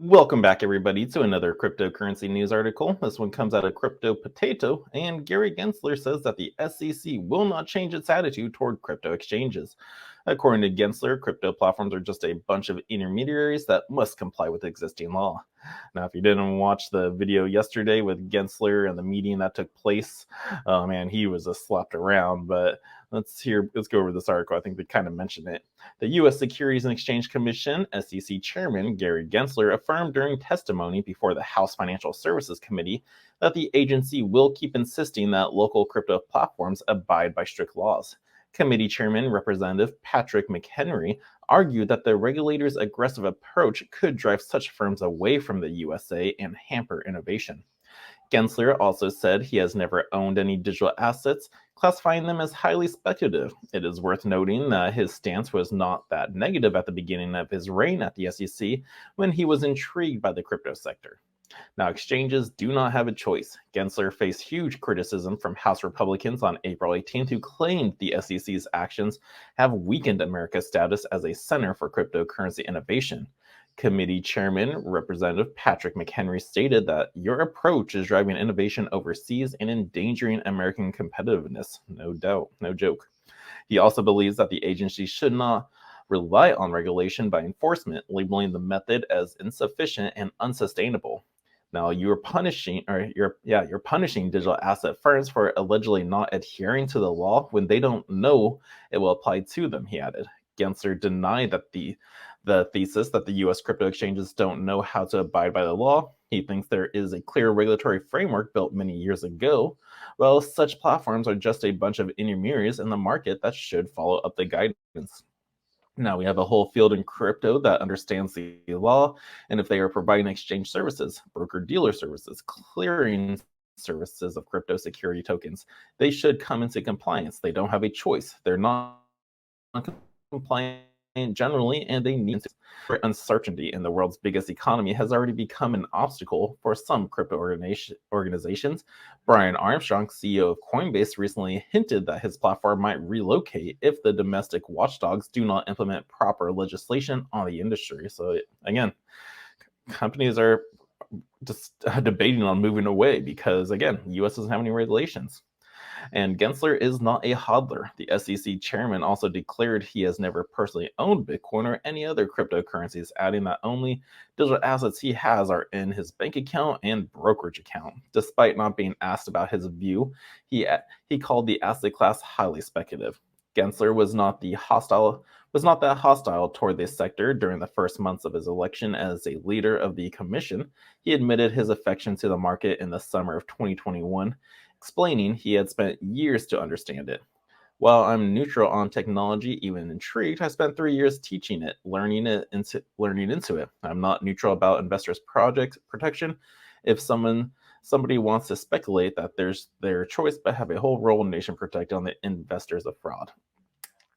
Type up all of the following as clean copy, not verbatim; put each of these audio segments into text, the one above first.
Welcome back, everybody, to another cryptocurrency news article. This one comes out of Crypto Potato, and Gary Gensler says that the SEC will not change its attitude toward crypto exchanges. According to Gensler, crypto platforms are just a bunch of intermediaries that must comply with existing law. Now, if you didn't watch the video yesterday with Gensler and the meeting that took place, oh man, he was just slapped around. But let's go over this article. I think they kind of mentioned it. The U.S. Securities and Exchange Commission (SEC) Chairman Gary Gensler affirmed during testimony before the House Financial Services Committee that the agency will keep insisting that local crypto platforms abide by strict laws. Committee Chairman Representative Patrick McHenry argued that the regulator's aggressive approach could drive such firms away from the USA and hamper innovation. Gensler also said he has never owned any digital assets, classifying them as highly speculative. It is worth noting that his stance was not that negative at the beginning of his reign at the SEC when he was intrigued by the crypto sector. Now, exchanges do not have a choice. Gensler faced huge criticism from House Republicans on April 18th, who claimed the SEC's actions have weakened America's status as a center for cryptocurrency innovation. Committee Chairman Representative Patrick McHenry stated that your approach is driving innovation overseas and endangering American competitiveness. No doubt, no joke. He also believes that the agency should not rely on regulation by enforcement, labeling the method as insufficient and unsustainable. Now you're punishing digital asset firms for allegedly not adhering to the law when they don't know it will apply to them, he added. Gensler denied that the thesis that the U.S. crypto exchanges don't know how to abide by the law. He thinks there is a clear regulatory framework built many years ago. Well, such platforms are just a bunch of intermediaries in the market that should follow up the guidance. Now we have a whole field in crypto that understands the law, and if they are providing exchange services, broker-dealer services, clearing services of crypto security tokens, they should come into compliance. They don't have a choice. They're not compliant generally, and they need to. Uncertainty in the world's biggest economy has already become an obstacle for some crypto organizations. Brian Armstrong, CEO of Coinbase, recently hinted that his platform might relocate if the domestic watchdogs do not implement proper legislation on the industry. So again, companies are just debating on moving away because, again, the U.S. doesn't have any regulations. And Gensler is not a hodler. The SEC chairman also declared he has never personally owned Bitcoin or any other cryptocurrencies, adding that only digital assets he has are in his bank account and brokerage account. Despite not being asked about his view, he called the asset class highly speculative. Gensler was not that hostile toward this sector during the first months of his election as a leader of the commission. He admitted his affection to the market in the summer of 2021, explaining he had spent years to understand it. While I'm neutral on technology, even intrigued, I spent 3 years teaching it, learning into it. I'm not neutral about investors' project protection. If somebody wants to speculate that there's their choice, but have a whole role in nation protect on the investors of fraud.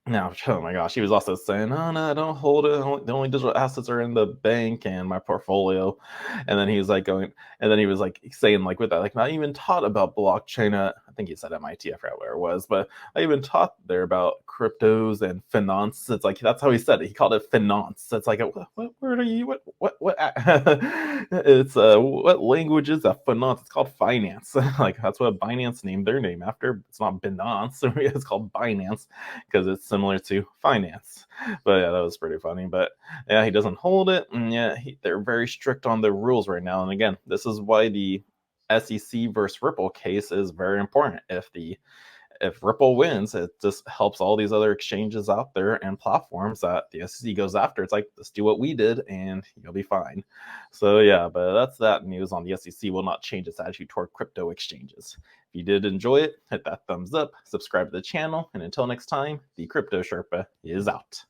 Now, oh my gosh, he was also saying, "Oh no, I don't hold it. The only digital assets are in the bank and my portfolio." And then he was like saying like with that, like not even taught about blockchain at, I think he said MIT, I forgot where it was, but I even taught there about cryptos and finance. It's like that's how he said it. He called it finance. It's like what word are you? What? It's what language is that finance? It's called finance. Like that's what Binance named their name after. It's not Binance. It's called Binance because it's similar to finance. But yeah, that was pretty funny. But yeah, he doesn't hold it. And yeah, they're very strict on the rules right now. And again, this is why the SEC versus Ripple case is very important. If Ripple wins, it just helps all these other exchanges out there and platforms that the SEC goes after. It's like, let's do what we did and you'll be fine. So yeah, but that's that news on the SEC will not change its attitude toward crypto exchanges. If you did enjoy it, hit that thumbs up, subscribe to the channel, and until next time, the Crypto Sherpa is out.